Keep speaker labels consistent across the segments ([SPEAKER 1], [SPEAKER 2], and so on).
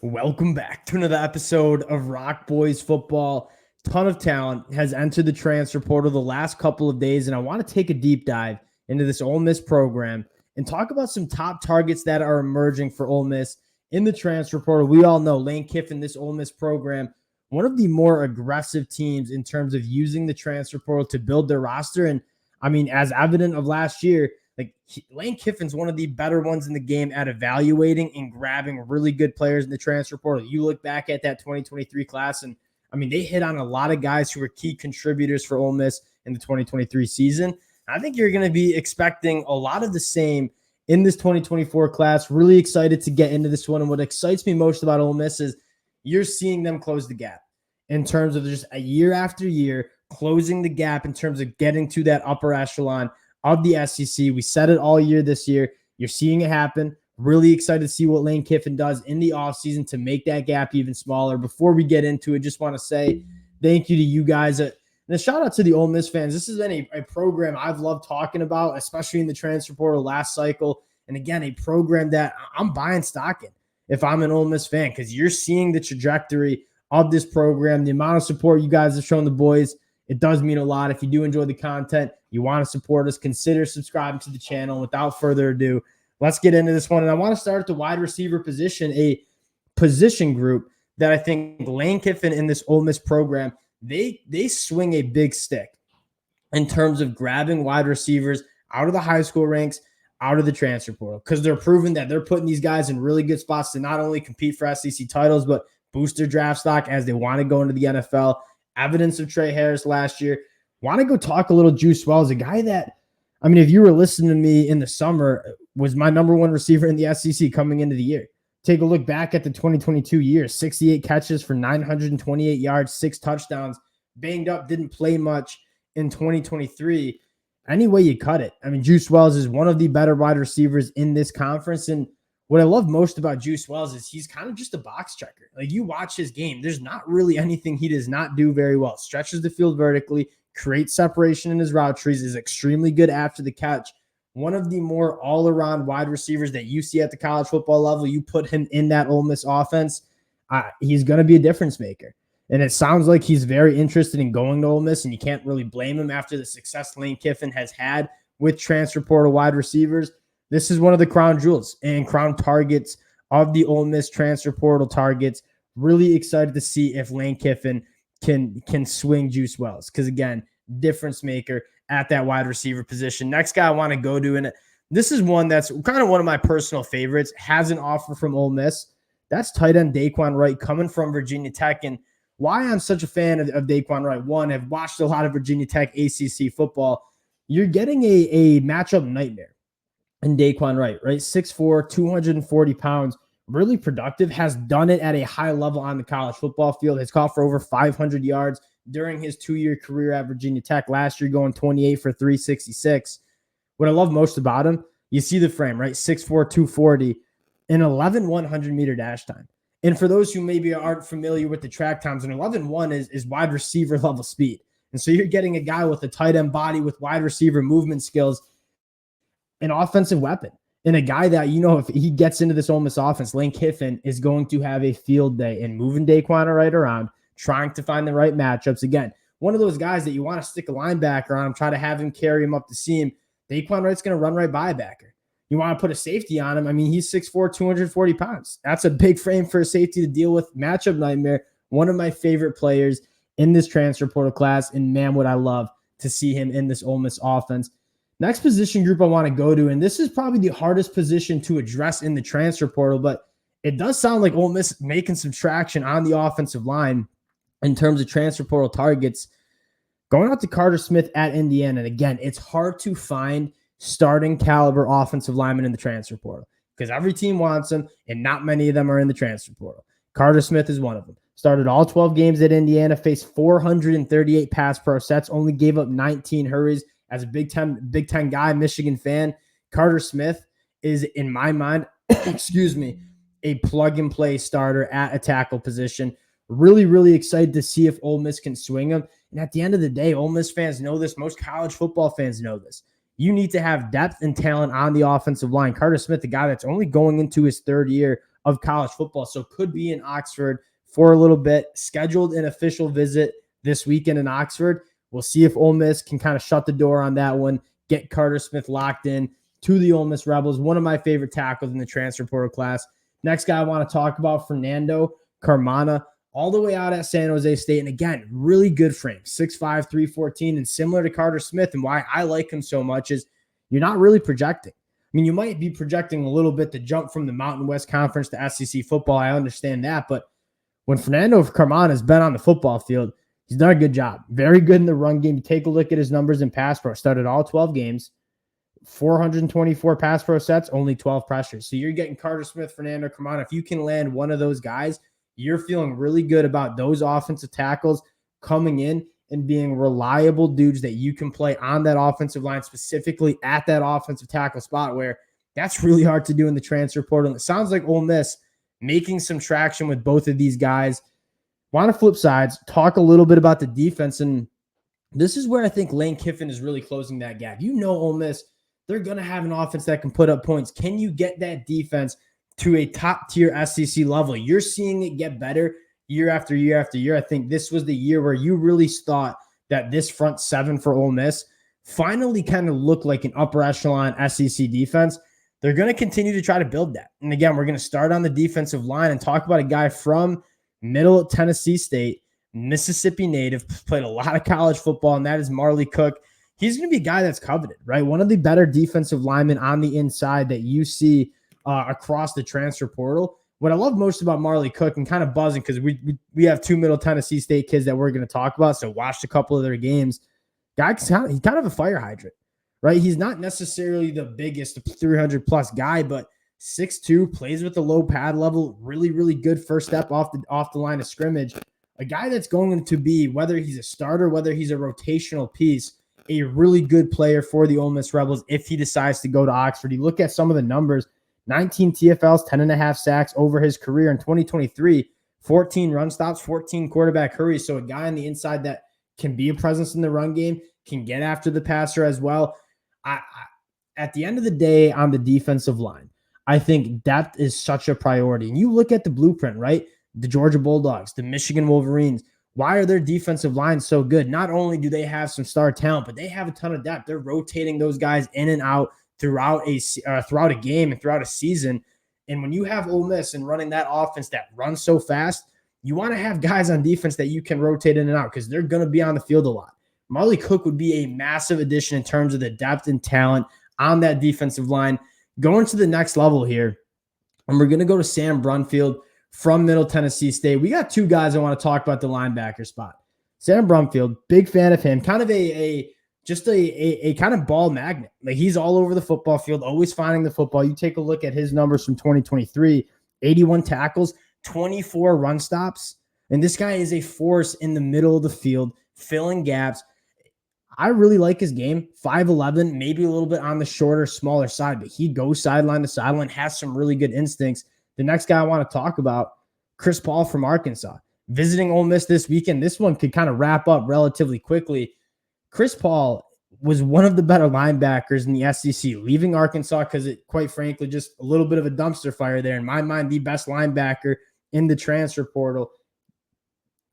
[SPEAKER 1] Welcome back to another episode of Rock Boys Football. Ton of talent has entered the transfer portal the last couple of days, and I want to take a deep dive into this Ole Miss program and talk about some top targets that are emerging for Ole Miss in the transfer portal. We all know Lane Kiffin, this Ole Miss program, one of the more aggressive teams in terms of using the transfer portal to build their roster. And I mean, as evident of last year, Lane Kiffin's one of the better ones in the game at evaluating and grabbing really good players in the transfer portal. You look back at that 2023 class, and I mean, they hit on a lot of guys who were key contributors for Ole Miss in the 2023 season. I think you're going to be expecting a lot of the same in this 2024 class. Really excited to get into this one. And what excites me most about Ole Miss is you're seeing them close the gap in terms of just a year after year, closing the gap in terms of getting to that upper echelon of the SEC. We said it all year this year. You're seeing it happen. Really excited to see what Lane Kiffin does in the offseason to make that gap even smaller. Before we get into it, just want to say thank you to you guys. And a shout out to the Ole Miss fans. This has been a program I've loved talking about, especially in the transfer portal last cycle. And again, a program that I'm buying stock in if I'm an Ole Miss fan, because you're seeing the trajectory of this program, the amount of support you guys have shown the boys. It does mean a lot. If you do enjoy the content, you want to support us, consider subscribing to the channel. Without further ado, let's get into this one. And I want to start at the wide receiver position, a position group that I think Lane Kiffin in this Ole Miss program, they swing a big stick in terms of grabbing wide receivers out of the high school ranks, out of the transfer portal, because they're proving that they're putting these guys in really good spots to not only compete for SEC titles, but boost their draft stock as they want to go into the NFL. Evidence of Trey Harris last year. Want to go talk a little Juice Wells, a guy that, I mean, if you were listening to me in the summer, was my number one receiver in the SEC coming into the year. Take a look back at the 2022 year, 68 catches for 928 yards, 6 touchdowns, banged up, didn't play much in 2023. Any way you cut it. I mean, Juice Wells is one of the better wide receivers in this conference. And what I love most about Juice Wells is he's kind of just a box checker. Like, you watch his game, there's not really anything he does not do very well. Stretches the field vertically, creates separation in his route trees, is extremely good after the catch. One of the more all-around wide receivers that you see at the college football level. You put him in that Ole Miss offense, he's going to be a difference maker. And it sounds like he's very interested in going to Ole Miss, and you can't really blame him after the success Lane Kiffin has had with transfer portal wide receivers. This is one of the crown jewels and crown targets of the Ole Miss transfer portal targets. Really excited to see if Lane Kiffin can swing Juice Wells, because, again, difference maker at that wide receiver position. Next guy I want to go to, and this is one that's kind of one of my personal favorites, has an offer from Ole Miss. That's tight end Daquan Wright coming from Virginia Tech. And why I'm such a fan of Daquan Wright, one, I've watched a lot of Virginia Tech ACC football. You're getting a matchup nightmare in Daquan Wright, right? 6'4", 240 pounds, really productive, has done it at a high level on the college football field, has caught for over 500 yards during his 2-year career at Virginia Tech. Last year going 28 for 366. What I love most about him, you see the frame, right? 6'4", 240, an 11-100 meter dash time. And for those who maybe aren't familiar with the track times, an 11-1 is wide receiver level speed. And so you're getting a guy with a tight end body with wide receiver movement skills, an offensive weapon, and a guy that, you know, if he gets into this Ole Miss offense, Lane Kiffin is going to have a field day in moving Daquan Wright around, trying to find the right matchups. Again, one of those guys that you want to stick a linebacker on him, try to have him carry him up the seam. Daquan Wright's going to run right by a backer. You want to put a safety on him. I mean, he's 6'4", 240 pounds. That's a big frame for a safety to deal with. Matchup nightmare. One of my favorite players in this transfer portal class, and man, would I love to see him in this Ole Miss offense. Next position group I want to go to, and this is probably the hardest position to address in the transfer portal, but it does sound like Ole Miss making some traction on the offensive line in terms of transfer portal targets. Going out to Carter Smith at Indiana, and again, it's hard to find starting caliber offensive linemen in the transfer portal because every team wants them, and not many of them are in the transfer portal. Carter Smith is one of them. Started all 12 games at Indiana, faced 438 pass pro sets, only gave up 19 hurries. As a Big Ten guy, Michigan fan, Carter Smith is, in my mind, a plug-and-play starter at a tackle position. Really, really excited to see if Ole Miss can swing him. And at the end of the day, Ole Miss fans know this. Most college football fans know this. You need to have depth and talent on the offensive line. Carter Smith, the guy that's only going into his 3rd year of college football. So could be in Oxford for a little bit, scheduled an official visit this weekend in Oxford. We'll see if Ole Miss can kind of shut the door on that one, get Carter Smith locked in to the Ole Miss Rebels, one of my favorite tackles in the transfer portal class. Next guy I want to talk about, Fernando Carmona, all the way out at San Jose State. And again, really good frame, 6'5", 314, and similar to Carter Smith. And why I like him so much is you're not really projecting. I mean, you might be projecting a little bit to jump from the Mountain West Conference to SEC football. I understand that. But when Fernando Carmona has been on the football field, he's done a good job. Very good in the run game. You take a look at his numbers in pass pro. Started all 12 games, 424 pass pro sets, only 12 pressures. So you're getting Carter Smith, Fernando Carmona. If you can land one of those guys, you're feeling really good about those offensive tackles coming in and being reliable dudes that you can play on that offensive line, specifically at that offensive tackle spot, where that's really hard to do in the transfer portal. And it sounds like Ole Miss making some traction with both of these guys. Want to flip sides, talk a little bit about the defense. And this is where I think Lane Kiffin is really closing that gap. You know, Ole Miss, they're going to have an offense that can put up points. Can you get that defense to a top-tier SEC level? You're seeing it get better year after year after year. I think this was the year where you really thought that this front seven for Ole Miss finally kind of looked like an upper echelon SEC defense. They're going to continue to try to build that. And again, we're going to start on the defensive line and talk about a guy from Middle Tennessee State, Mississippi native, played a lot of college football, and that is Marley Cook. He's going to be a guy that's coveted, right? One of the better defensive linemen on the inside that you see across the transfer portal. What I love most about Marley Cook, and kind of buzzing because we have two Middle Tennessee State kids that we're going to talk about, so watched a couple of their games. He's kind of a fire hydrant, right? He's not necessarily the biggest 300-plus guy, but 6'2", plays with the low pad level, really, really good first step off the line of scrimmage. A guy that's going to be, whether he's a starter, whether he's a rotational piece, a really good player for the Ole Miss Rebels if he decides to go to Oxford. You look at some of the numbers, 19 TFLs, 10.5 sacks over his career in 2023, 14 run stops, 14 quarterback hurries. So a guy on the inside that can be a presence in the run game, can get after the passer as well. At the end of the day, on the defensive line, I think depth is such a priority. And you look at the blueprint, right? The Georgia Bulldogs, the Michigan Wolverines. Why are their defensive lines so good? Not only do they have some star talent, but they have a ton of depth. They're rotating those guys in and out throughout a game and throughout a season. And when you have Ole Miss and running that offense that runs so fast, you want to have guys on defense that you can rotate in and out because they're going to be on the field a lot. Marley Cook would be a massive addition in terms of the depth and talent on that defensive line. Going to the next level here, and we're going to go to Sam Brunfield from Middle Tennessee State. We got two guys I want to talk about the linebacker spot. Sam Brunfield, big fan of him, kind of a kind of ball magnet. Like, he's all over the football field, always finding the football. You take a look at his numbers from 2023, 81 tackles, 24 run stops. And this guy is a force in the middle of the field, filling gaps. I really like his game. 5'11", maybe a little bit on the shorter, smaller side, but he goes sideline to sideline, has some really good instincts. The next guy I want to talk about, Chris Paul from Arkansas, visiting Ole Miss this weekend. This one could kind of wrap up relatively quickly. Chris Paul was one of the better linebackers in the SEC, leaving Arkansas because it, quite frankly, just a little bit of a dumpster fire there. In my mind, the best linebacker in the transfer portal.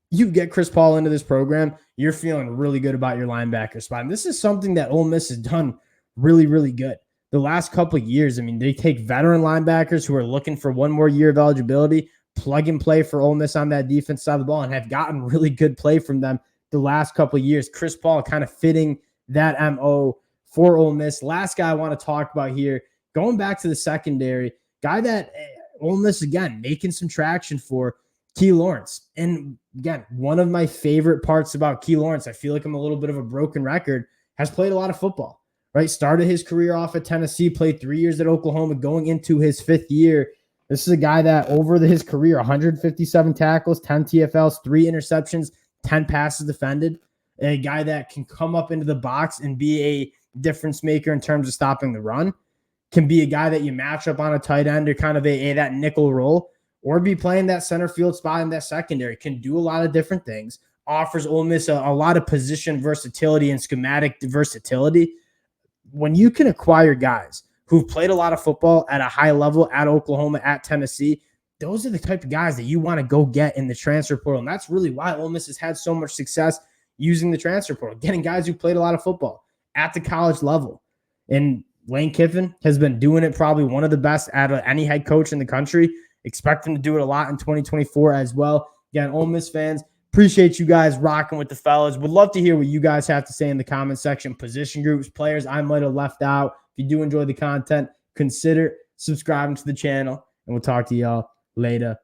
[SPEAKER 1] You get Chris Paul into this program, you're feeling really good about your linebacker spot. And this is something that Ole Miss has done really, really good. The last couple of years, I mean, they take veteran linebackers who are looking for one more year of eligibility, plug and play for Ole Miss on that defense side of the ball, and have gotten really good play from them the last couple of years. Chris Paul kind of fitting that MO for Ole Miss. Last guy I want to talk about here, going back to the secondary, guy that Ole Miss, again, making some traction for, Key Lawrence. And again, one of my favorite parts about Key Lawrence, I feel like I'm a little bit of a broken record, has played a lot of football, right? Started his career off at Tennessee, played 3 years at Oklahoma, going into his 5th year. This is a guy that over his career, 157 tackles, 10 TFLs, 3 interceptions, 10 passes defended. A guy that can come up into the box and be a difference maker in terms of stopping the run. Can be a guy that you match up on a tight end or kind of that nickel role, or be playing that center field spot in that secondary. Can do a lot of different things. Offers Ole Miss a lot of position versatility and schematic versatility. When you can acquire guys who've played a lot of football at a high level at Oklahoma, at Tennessee, those are the type of guys that you want to go get in the transfer portal. And that's really why Ole Miss has had so much success using the transfer portal, getting guys who played a lot of football at the college level. And Lane Kiffin has been doing it, probably one of the best out of any head coach in the country. Expect him to do it a lot in 2024 as well. Again, Ole Miss fans, appreciate you guys rocking with the fellas. Would love to hear what you guys have to say in the comment section. Position groups, players I might have left out. If you do enjoy the content, consider subscribing to the channel, and we'll talk to y'all later.